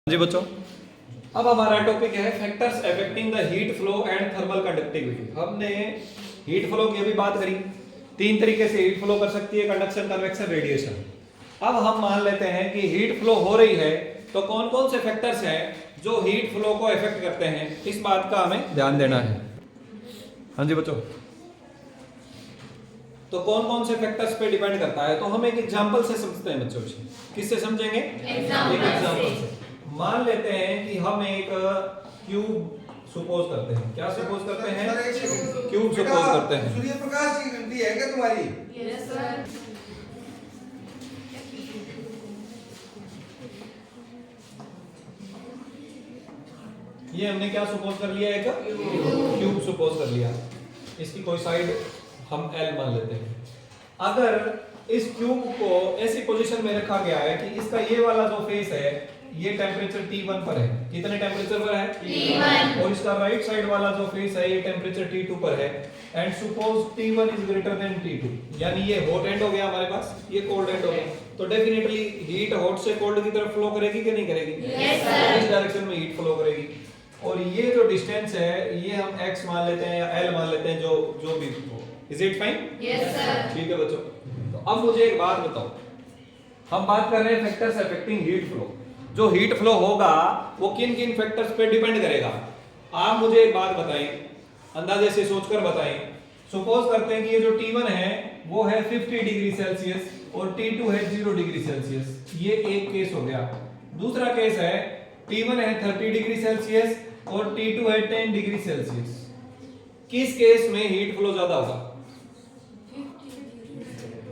जी बच्चों, अब हमारा टॉपिक है factors affecting the heat flow and thermal conductivity. हमने हीट फ्लो की अभी बात करी। तीन तरीके से हीट फ्लो कर सकती है, कंडक्शन, कन्वेक्शन, रेडिएशन। अब हम मान लेते हैं कि हीट फ्लो हो रही है तो कौन कौन से फैक्टर्स हैं जो हीट फ्लो को अफेक्ट करते हैं, इस बात का हमें ध्यान देना है। हाँ जी बच्चों, तो कौन कौन से फैक्टर्स पे डिपेंड करता है, तो हम एक एग्जांपल से समझते हैं बच्चों। किससे समझेंगे? एक एग्जांपल से। मान लेते हैं कि हम एक क्यूब सपोज करते हैं। क्या सपोज करते हैं? क्यूब सपोज करते हैं। सूर्य प्रकाश की घंटी है क्या तुम्हारी? Yes sir. ये हमने क्या सपोज कर लिया? एक क्यूब सपोज कर लिया। इसकी कोई साइड हम L मान लेते हैं। अगर इस क्यूब को ऐसी पोजीशन में रखा गया है कि इसका ये वाला जो फेस है ये टेम्परेचर T1 पर है। कितने टेम्परेचर पर है? T1। और इसका राइट साइड वाला जो फेस है ये टेम्परेचर T2 पर है। And suppose T1 is greater than T2, यानी ये हॉट एंड हो गया हमारे पास, ये कोल्ड एंड हो गया। तो डेफिनेटली हीट हॉट से कोल्ड की तरफ फ्लो करेगी कि नहीं करेगी? Yes sir. इस डायरेक्शन में हीट फ्लो करेगी। और ये जो डिस्टेंस है ये हम x मान लेते हैं या L मान लेते हैं, जो भी हो। Is it fine? Yes sir. ठीक है बच्चों, तो अब मुझे एक बात बताओ। हम बात कर रहे हैं फैक्टर्स अफेक्टिंग हीट फ्लो। जो हीट फ्लो होगा वो किन किन फैक्टर्स पे डिपेंड करेगा? आप मुझे एक बात बताएं, अंदाजे से सोचकर बताएं। सपोज करते हैं कि ये जो T1 है वो है 50 डिग्री सेल्सियस और T2 है 0 डिग्री सेल्सियस। ये एक केस हो गया। दूसरा केस है T1 है 30 डिग्री सेल्सियस और T2 है 10 डिग्री सेल्सियस। किस केस में हीट फ्लो ज्यादा होगा?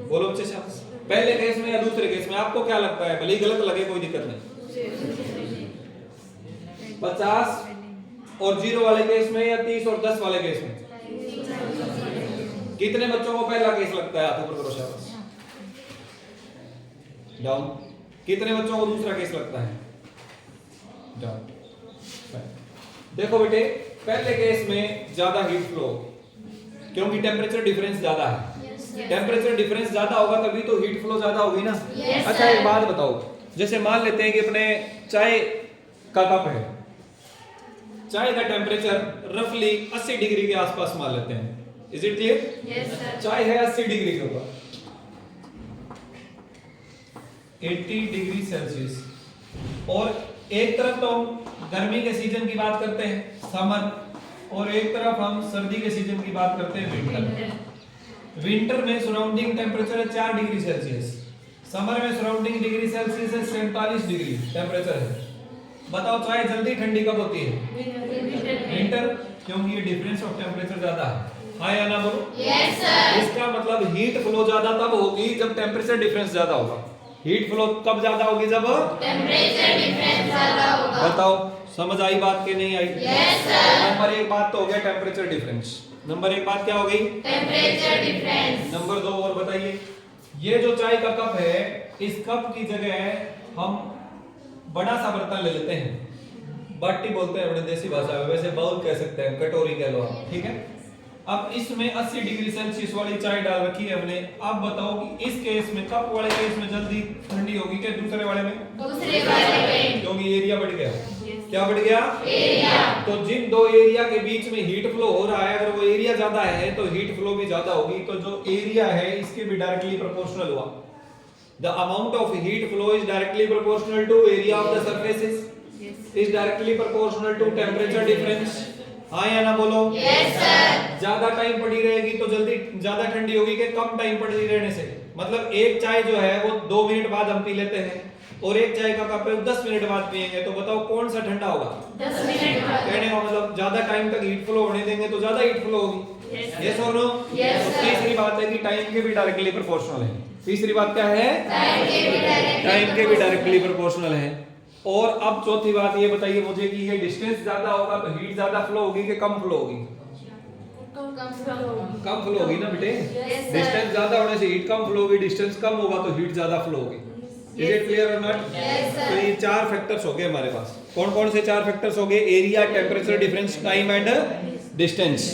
बोलो बच्चे शाबाश। पहले केस में या दूसरे केस में? आपको क्या लगता है? भले ही गलत लगे कोई दिक्कत नहीं। 50 और 0 वाले केस में या 30 और 10 वाले केस में? कितने बच्चों को पहला केस लगता है? हाथ ऊपर करो शाबाश। डाउन। कितने बच्चों को दूसरा केस लगता है? डाउन। देखो बेटे, पहले केस में ज्यादा हीट फ्लो क्योंकि टेम्परेचर डिफरेंस ज्यादा है। टेम्परेचर डिफरेंस ज्यादा होगा तभी तो हीट फ्लो ज्यादा होगी ना। अच्छा एक बात बताओ, जैसे मान लेते हैं कि अपने चाय का कप है। चाय का टेम्परेचर रफली 80 डिग्री के आसपास मान लेते हैं। Is it clear? Yes sir. चाय है 80 डिग्री के ऊपर, 80 डिग्री सेल्सियस। और एक तरफ तो हम गर्मी के सीजन की बात करते हैं, समर, और एक तरफ हम सर्दी के सीजन की बात करते हैं, विंटर। विंटर में सराउंडिंग टेम्परेचर है 4 डिग्री सेल्सियस। समर में सराउंडिंग डिग्री सेल्सियस है 47 डिग्री टेम्परेचर है। बताओ चाय जल्दी ठंडी कब होती है? विंटर, क्योंकि ये डिफरेंस ऑफ टेम्परेचर ज्यादा है। हाँ या ना बोलो? Yes sir. इसका मतलब हीट फ्लो ज्यादा तब होगी जब टेम्परेचर डिफरेंस ज्यादा होगा। हीट फ्लो कब ज्यादा होगी? जब टेम्परेचर डिफरेंस ज्यादा होगा। बताओ समझ आई बात के नहीं आई? Yes sir. नंबर एक बात तो हो गया टेम्परेचर डिफरेंस। नंबर एक बात क्या हो गई? Temperature difference. नंबर दो और बताइए। ये जो चाय का कप है, इस कप की जगह हम बड़ा सा बर्तन ले लेते हैं। बाटी बोलते हैं अपने देसी भाषा में, वैसे बाउल कह सकते हैं, कटोरी कह लो आप, ठीक है। अब इसमें 80 डिग्री सेल्सियस वाली चाय डाल रखी है हमने। अब बताओ कि इस केस में, कप वाले केस में जल्दी ठंडी होगी क्या दूसरे वाले में? दूसरे वाले में, क्योंकि एरिया बढ़ गया। क्या बढ़ गया? एरिया। तो जिन दो एरिया के बीच में हीट फ्लो हो रहा है, अगर वो एरिया ज्यादा है तो हीट फ्लो भी ज्यादा होगी। तो जो एरिया है इसके भी डायरेक्टली प्रोपोर्शनल हुआ। The amount of heat flow is directly proportional to area of the surfaces is directly proportional to temperature difference. हाँ या ना बोलो? Yes sir. ज्यादा टाइम पड़ी रहेगी तो जल्दी ज्यादा ठंडी होगी कि कम टाइम पड़ी रहने से? मतलब एक चाय जो है वो 2 मिनट बाद हम पी लेते हैं और एक चाय का कप है 10 मिनट बाद पिएंगे, तो बताओ कौन सा ठंडा होगा? 10 मिनट बाद। कहने का मतलब ज्यादा टाइम तक हीट फ्लो होने देंगे तो ज्यादा हीट फ्लो होगी। यस और नो? Yes, sir. तीसरी बात है कि टाइम के भी डायरेक्टली प्रोपोर्शनल है। तीसरी बात क्या है? टाइम के भी डायरेक्टली प्रोपोर्शनल है। और अब चौथी बात ये बताइए मुझे कि ये डिस्टेंस ज्यादा होगा तो हीट ज्यादा फ्लो होगी कि कम फ्लो होगी? कम फ्लो होगी ना बेटे। Yes, sir. डिस्टेंस ज्यादा होने से हीट कम फ्लो होगी, डिस्टेंस कम होगा तो हीट ज्यादा फ्लो होगी। इज इट क्लियर और नॉट? Yes, sir. तो ये 4 फैक्टर्स हो गए हमारे पास। कौन कौन से 4 फैक्टर्स हो गए? Area, temperature difference, time and distance.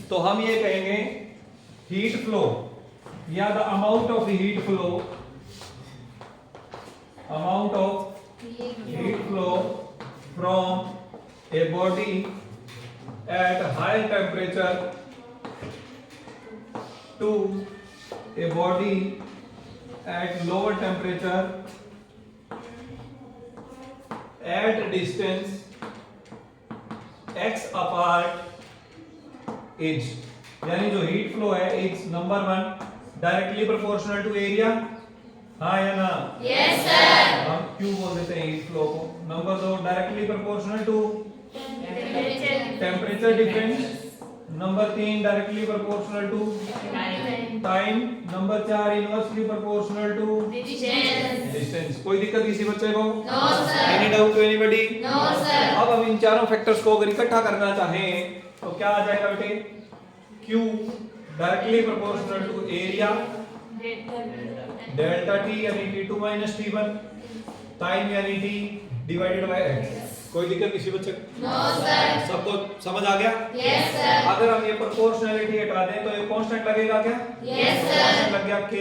तो हम ये कहेंगे हीट फ्लो या the amount of heat flow, amount of heat flow from a body at high temperature to a body at lower temperature at distance x apart is, यानी जो heat flow है is number 1 directly proportional to area, हाँ या ना? Yes, sir. हम क्यों बोल देते हैं हीट फ्लो को? Number 2 directly proportional to temperature difference, number 3 directly proportional to time, number 4 inversely proportional to Distance. Distance. कोई दिक्कत किसी बच्चे को? No, sir. Any doubt to anybody? No, sir. अब हम इन चारों फैक्टर्स को अगर इकट्ठा करना चाहें तो क्या आ जाएगा बेटे? Q directly proportional to area delta T यानी T2 माइनस T1, टाइम यानी T डिवाइडेड बाय x। कोई दिक्कत किसी बच्चे को? No, sir. सबको समझ आ गया? Yes, sir. अगर हम ये प्रोपोर्शनैलिटी हटा दें तो ये कांस्टेंट लगेगा क्या? Yes, sir. कांस्टेंट लग गया K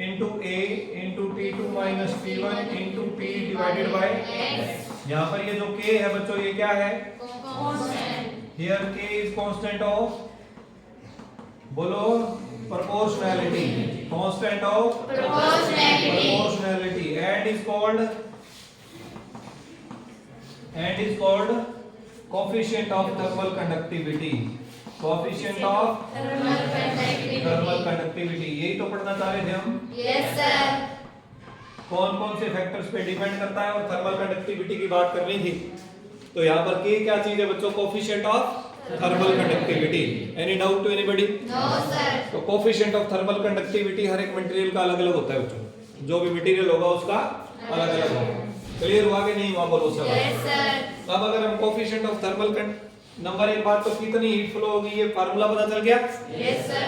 into A into T2 minus T1 into T divided by X. यहाँ पर ये जो K है बच्चों ये क्या है? Constant. Here K is constant of, बोलो, proportionality, constant of Proportionality. and is called coefficient of thermal conductivity, coefficient of Thermal conductivity. thermal conductivity। यही तो पढ़ना चाह रहे थे हम। Yes, sir. कौन कौन से फैक्टर्स पे डिपेंड करता है और थर्मल कंडक्टिविटी की बात करनी थी। तो यहाँ पर के क्या चीज है बच्चों? Coefficient of thermal conductivity. Any doubt to anybody? No, sir. तो कोफिशिएंट ऑफ थर्मल कंडक्टिविटी हर एक मटेरियल का अलग अलग होता है बच्चों, जो भी मटेरियल होगा उसका अलग अलग होगा। क्लियर हुआ कि नहीं हुआ? बोलो सब। Yes, sir. अब अगर हम कोफिशिएंट ऑफ थर्मल नंबर एक बात, तो कितनी हीट फ्लो होगी ये फार्मूला पता चल गया। Yes, sir.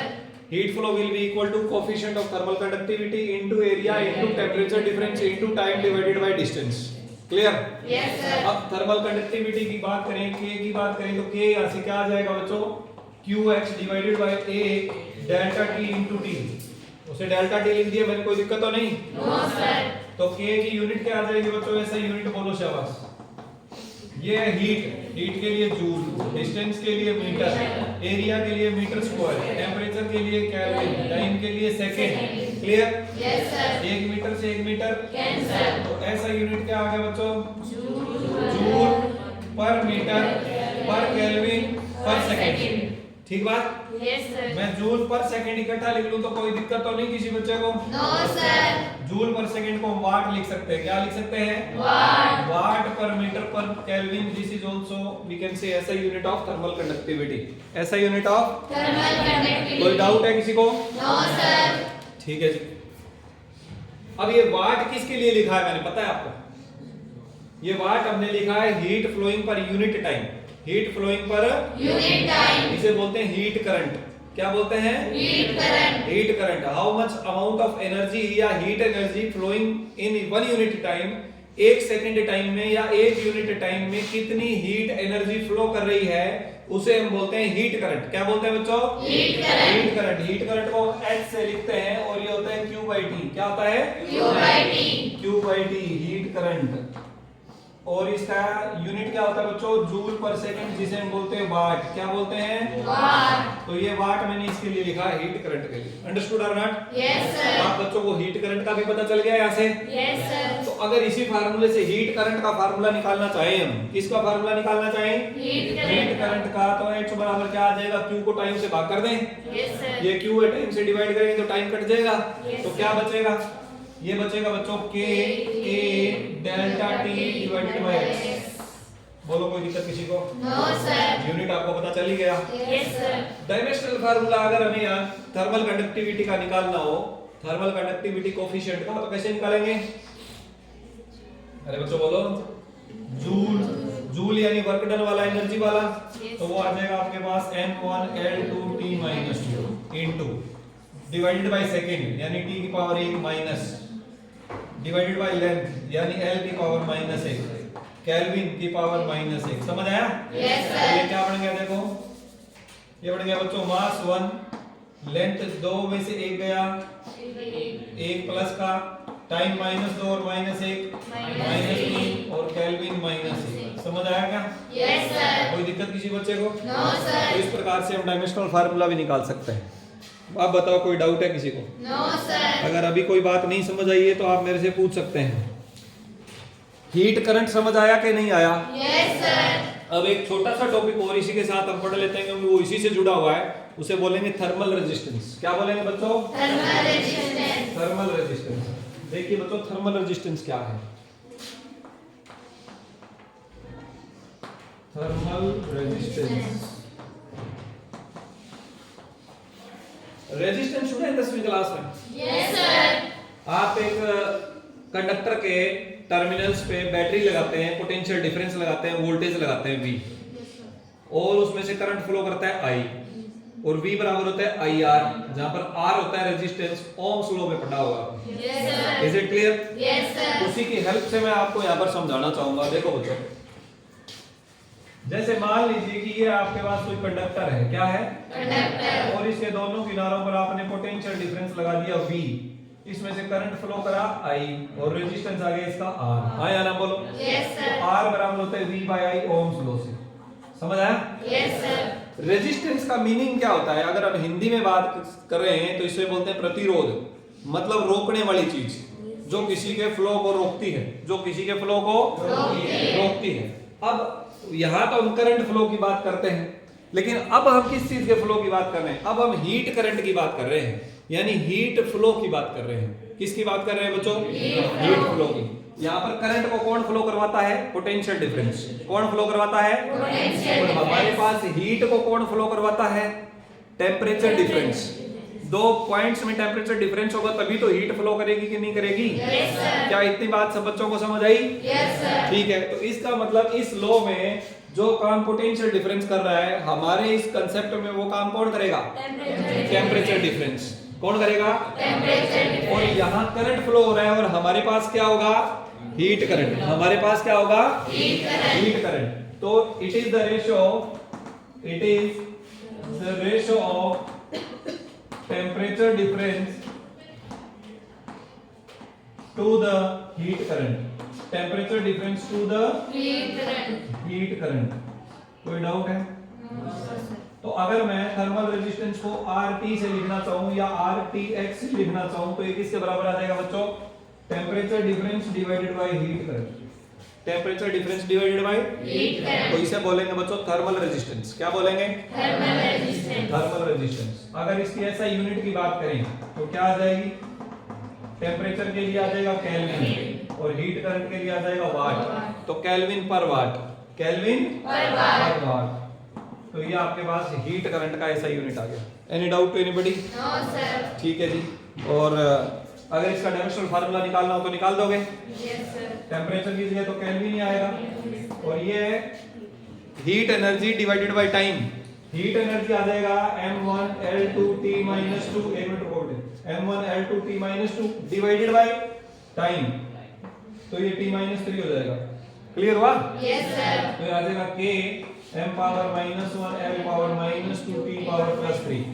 Heat flow will be equal to coefficient of thermal conductivity into area into temperature difference into time divided by distance। Clear? Yes, sir. अब थर्मल कंडक्टिविटी की बात करें, K की बात करें तो K यहाँ से क्या आ जाएगा बच्चों? QX divided by A delta T into T। उसे डेल्टा T लिख दिया मैंने, कोई दिक्कत तो नहीं? No, sir. तो K की यूनिट क्या आ जाएगी बच्चों? ऐसा यूनिट बोलो शाबाश। ये है हीट, हीट के लिए जूल, डिस्टेंस के लिए मीटर, एरिया के लिए मीटर स्क्वायर, टेम्परेचर के लिए केल्विन, टाइम के लिए second. Clear? Yes, sir. 1 metre से 1 मीटर Cancel. तो ऐसा यूनिट क्या आ गया बच्चों? Joule. Joule per metre per kelvin per second. ठीक बात? Yes, sir. मैं जूल पर सेकेंड इकट्ठा लिख लूं तो कोई दिक्कत तो नहीं किसी बच्चे को? No, sir. Joule per second को वाट लिख सकते हैं। क्या लिख सकते हैं? Watt. Watt per metre per kelvin. This is also we can say ऐसा यूनिट ऑफ थर्मल कंडक्टिविटी, ऐसा यूनिट ऑफ। Thermal conductivity. कोई डाउट है किसी को? No, sir. ठीक है जी। अब ये वाट किसके लिए लिखा है मैंने, पता है आपको? ये वाट हमने लिखा है heat flowing per unit time, heat flowing per Unit time. इसे बोलते हैं हीट करंट। क्या बोलते हैं? Heat current. Heat current. How much amount of energy या heat energy flowing in 1 unit time, 1 second time में या 1 यूनिट टाइम में कितनी हीट एनर्जी फ्लो कर रही है उसे हम बोलते हैं हीट करंट। क्या बोलते हैं बच्चों? Heat current. Heat current. Heat current को H से लिखते हैं और ये होता है Q/T। क्या होता है? Q/T. Q/T heat current. और इसका यूनिट क्या होता है बच्चों? जूल पर सेकंड, जिसे हम बोलते हैं वाट। क्या बोलते हैं? Watt. तो ये वाट मैंने इसके लिए लिखा है, हीट करंट के लिए। अंडरस्टूड और नॉट? Yes, sir. आप बच्चों को हीट करंट का भी पता चल गया यहाँ से। Yes, sir. तो अगर इसी फार्मूले से हीट करंट का फार्मूला निकालना चाहें, हम किसका फार्मूला निकालना चाहें? Heat heat current. करंट का, तो H बराबर क्या आ जाएगा? Q को टाइम से भाग कर दें, Yes, sir. ये Q है टाइम से डिवाइड करेंगे तो टाइम कट जाएगा। Yes, तो क्या बचेगा? ये बचेगा बच्चों K delta T divided by X। बोलो कोई दिक्कत किसी को? No, sir. यूनिट आपको पता चल ही गया। Yes, sir. डायमेंशनल फार्मूला अगर हमें यहाँ थर्मल कंडक्टिविटी का निकालना हो, थर्मल कंडक्टिविटी कोफिशिएंट का, तो कैसे निकालेंगे? अरे बच्चों बोलो। जूल, जूल यानी वर्क डन वाला, एनर्जी वाला। तो वो आ जाएगा आपके पास m1L2T - 2 into divided by second यानी T की power 1 minus divided by length यानी L की पावर -1 केल्विन की पावर -1। समझ आया? Yes, sir. ये क्या बन गया देखो, ये बन गया बच्चों मास 1, लेंथ 2 में से 1 गया, 1 प्लस का, टाइम -2 और -1 -3 और केल्विन -1। समझ समझ आया क्या? Yes, sir. कोई दिक्कत किसी बच्चे को? No, sir. तो इस प्रकार से हम डायमेंशनल फार्मूला भी निकाल सकते हैं। आप बताओ, कोई डाउट है किसी को? No, sir. अगर अभी कोई बात नहीं समझ आई है तो आप मेरे से पूछ सकते हैं। हीट करंट समझ आया कि नहीं आया? Yes, sir. अब एक छोटा सा टॉपिक और इसी के साथ हम पढ़ लेते हैं क्योंकि वो इसी से जुड़ा हुआ है। उसे बोलेंगे थर्मल रेजिस्टेंस। क्या बोलेंगे बच्चों? Thermal resistance. Thermal resistance. देखिए बच्चों, थर्मल रेजिस्टेंस क्या है? थर्मल रेजिस्टेंस, रेजिस्टेंस सुना है 10वीं क्लास में? Yes, sir. आप एक कंडक्टर के टर्मिनल्स पे बैटरी लगाते हैं, पोटेंशियल डिफरेंस लगाते हैं, वोल्टेज लगाते हैं V, और उसमें से करंट फ्लो करता है I, और V बराबर होता है IR, जहां पर R होता है रेजिस्टेंस, ओम्स लॉ में पढ़ा होगा। Yes, sir. Is it clear? Yes, sir. उसी की हेल्प से मैं आपको यहाँ पर समझाना चाहूंगा। देखो बच्चों, जैसे मान लीजिए कि ये आपके पास कोई कंडक्टर है, क्या है? Conductor. और इसके दोनों किनारों पर आपने पोटेंशियल डिफरेंस लगा दिया V, इसमें से करंट फ्लो करा I, और रेजिस्टेंस आ गया इसका R। हाँ या ना बोलो? Yes, sir. तो R बराबर होता है V by I Ohm's law से। समझ आया? Yes, sir. रेजिस्टेंस का मीनिंग क्या होता है? अगर हम हिंदी में बात कर रहे हैं तो इसे बोलते हैं प्रतिरोध, मतलब रोकने वाली चीज जो किसी के फ्लो को रोकती है, जो किसी के फ्लो को रोकती है। अब यहाँ तो हम करंट फ्लो की बात करते हैं, लेकिन अब हम किस चीज के फ्लो की बात कर रहे हैं? अब हम हीट करंट की बात कर रहे हैं, यानी हीट फ्लो की बात कर रहे हैं। किसकी बात कर रहे हैं बच्चों? हीट फ्लो की। यहाँ पर करंट को कौन फ्लो करवाता है? Potential difference. कौन फ्लो करवाता है? Potential और हमारे difference. पास हीट को कौन फ्लो करवाता है? Temperature difference. दो पॉइंट्स में टेम्परेचर डिफरेंस होगा तभी तो हीट फ्लो करेगी कि नहीं करेगी? Yes, sir. क्या इतनी बात सब बच्चों को समझ आई? Yes, sir. ठीक है, तो इसका मतलब इस लॉ में जो काम पोटेंशियल डिफरेंस कर रहा है, हमारे इस कंसेप्ट में वो काम कौन करेगा? Temperature difference. कौन करेगा? Temperature difference. और यहाँ करंट फ्लो हो रहा है और हमारे पास क्या होगा? Heat current. हमारे पास क्या होगा? Heat current. Heat current. तो it is the ratio of temperature difference to the heat current. Temperature difference to the Heat current. Heat current. कोई डाउट है? No, sir. तो अगर मैं थर्मल रेजिस्टेंस को RT से लिखना चाहूं या RTX से लिखना चाहूं तो ये किसके बराबर आ जाएगा बच्चों? Temperature difference divided by heat current. Temperature difference divided by Heat current. तो इसे बोलेंगे बच्चों थर्मल रेजिस्टेंस। क्या बोलेंगे? Thermal resistance. Thermal resistance. अगर इसकी ऐसा यूनिट की बात करें तो क्या आ जाएगी? टेम्परेचर के लिए आ जाएगा केल्विन और हीट करंट के लिए आ जाएगा वाट। तो केल्विन पर वाट, केल्विन Per watt. पर वाट। तो ये आपके पास हीट करंट का ऐसा यूनिट आ गया। Any doubt to anybody? No, sir. ठीक है जी। और अगर इसका डायमेंशनल फार्मूला निकालना हो तो निकाल दोगे? Yes, sir. टेम्परेचर की जगह तो केल्विन ही आएगा और ये heat energy divided by time. Heat energy आ जाएगा m1 L2T - 2, एक मिनट रुको बेटे, m1 L2T - 2 divided by time, तो ये T - 3 हो जाएगा। क्लियर हुआ? Yes, sir. तो ये आ जाएगा k m power -1 L power -2 T power +3।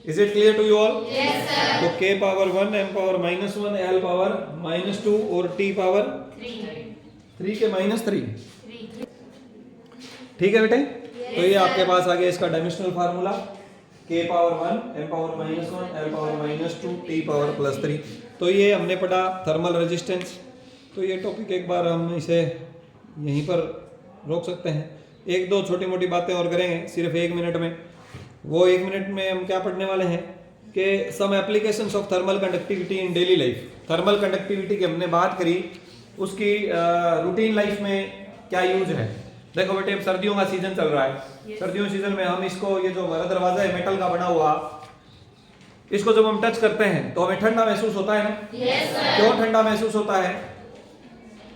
Is it clear to you all? Yes, sir. तो k power 1 m power -1 L power -2 और T पावर 3 के -3। ठीक है बेटे? तो ये आपके पास आ गया इसका dimensional formula, k power 1 m power -1 L power -2 T power +3। तो ये हमने पढ़ा थर्मल रेजिस्टेंस। तो ये टॉपिक एक बार हम इसे यहीं पर रोक सकते हैं, एक दो छोटी मोटी बातें और करेंगे सिर्फ 1 मिनट में। वो 1 मिनट में हम क्या पढ़ने वाले हैं कि some applications of thermal conductivity in daily life. Thermal conductivity की हमने बात करी, उसकी रूटीन लाइफ में क्या यूज है। देखो बेटे, अब सर्दियों का सीजन चल रहा है। सर्दियों सीजन में हम इसको, ये जो हमारा दरवाजा है मेटल का बना हुआ, इसको जब हम टच करते हैं तो हमें ठंडा महसूस होता है ना? Yes, sir. क्यों ठंडा महसूस होता है?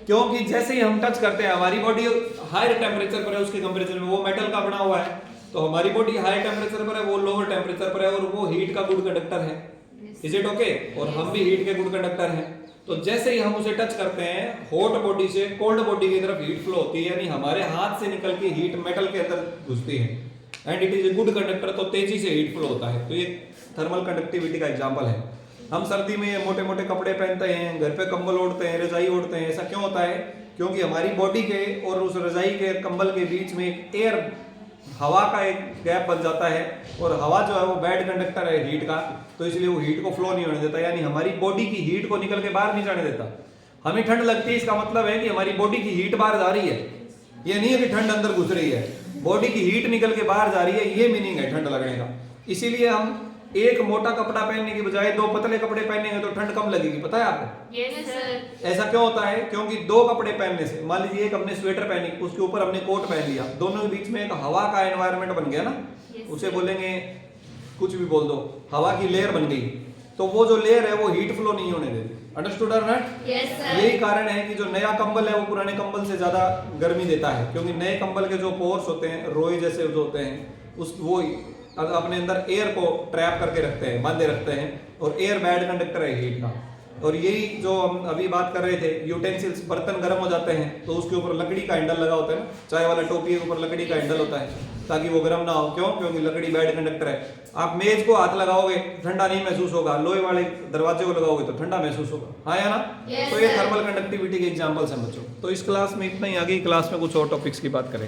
क्योंकि जैसे ही हम टच करते हैं हमारी बॉडी हायर टेम्परेचर पर है, उसके कंपैरिजन में वो मेटल का बना हुआ है, तो हमारी बॉडी हाई टेम्परेचर पर है, वो लोअर टेम्परेचर पर है, और वो हीट का गुड कंडक्टर है। Is it okay? और हम भी हीट के गुड कंडक्टर हैं। तो जैसे ही हम उसे टच करते हैं, हॉट बॉडी से कोल्ड बॉडी की तरफ हीट फ्लो होती है, यानी हमारे हाथ से निकल के हीट मेटल के अंदर घुसती है, and it is a good conductor, तो तेजी से हीट फ्लो होता है। तो ये थर्मल कंडक्टिविटी का एग्जांपल है। हम सर्दी में मोटे मोटे कपड़े पहनते हैं, घर पे कंबल ओढ़ते हैं, रजाई ओढ़ते हैं। ऐसा क्यों होता है? क्योंकि हमारी बॉडी के और उस रजाई के कंबल के बीच में एक एयर, हवा का एक गैप बन जाता है, और हवा जो है वो बैड कंडक्टर है हीट का, तो इसलिए वो हीट को फ्लो नहीं होने देता, यानी हमारी बॉडी की हीट को निकल के बाहर नहीं जाने देता। हमें ठंड लगती है, इसका मतलब है कि हमारी बॉडी की हीट बाहर जा रही है। ये नहीं है कि ठंड अंदर घुस रही है, बॉडी की हीट निकल के बाहर जा रही है, ये मीनिंग है ठंड लगने का। इसीलिए हम एक मोटा कपड़ा पहनने की बजाय 2 पतले कपड़े पहनेंगे तो ठंड कम लगेगी। पता है आपको? Yes sir. ऐसा क्यों होता है? क्योंकि 2 कपड़े पहनने से, मान लीजिए एक हमने स्वेटर पहनी, उसके ऊपर हमने कोट पहन लिया, दोनों के बीच में एक हवा का एनवायरनमेंट बन गया ना, उसे बोलेंगे, कुछ भी बोल दो, हवा की लेयर बन गई, तो वो जो लेयर है वो हीट फ्लो नहीं होने देती। अंडरस्टूड और नॉट? Yes sir. यही कारण है कि जो नया कंबल है वो पुराने कंबल से ज्यादा गर्मी देता है, क्योंकि नए कंबल के जो पोर्स होते हैं, रोए जैसे जो होते हैं, उस वो अपने अंदर एयर को ट्रैप करके रखते हैं, बांधे रखते हैं, और एयर बैड कंडक्टर है हीट का। और यही जो हम अभी बात कर रहे थे, यूटेंसिल्स, बर्तन गर्म हो जाते हैं तो उसके ऊपर लकड़ी का हैंडल लगा होता है ना, चाय वाला टोपी के ऊपर लकड़ी का हैंडल होता है ताकि वो गर्म ना हो। क्यों? क्योंकि लकड़ी बैड कंडक्टर है। आप मेज को हाथ लगाओगे ठंडा नहीं महसूस होगा, लोहे वाले दरवाजे को लगाओगे तो ठंडा महसूस होगा, हाँ या ना? Yes, तो ये sir. थर्मल कंडक्टिविटी के एग्जांपल्स हैं बच्चों। तो इस क्लास में इतना ही, आगे की क्लास में कुछ और टॉपिक्स की बात करेंगे।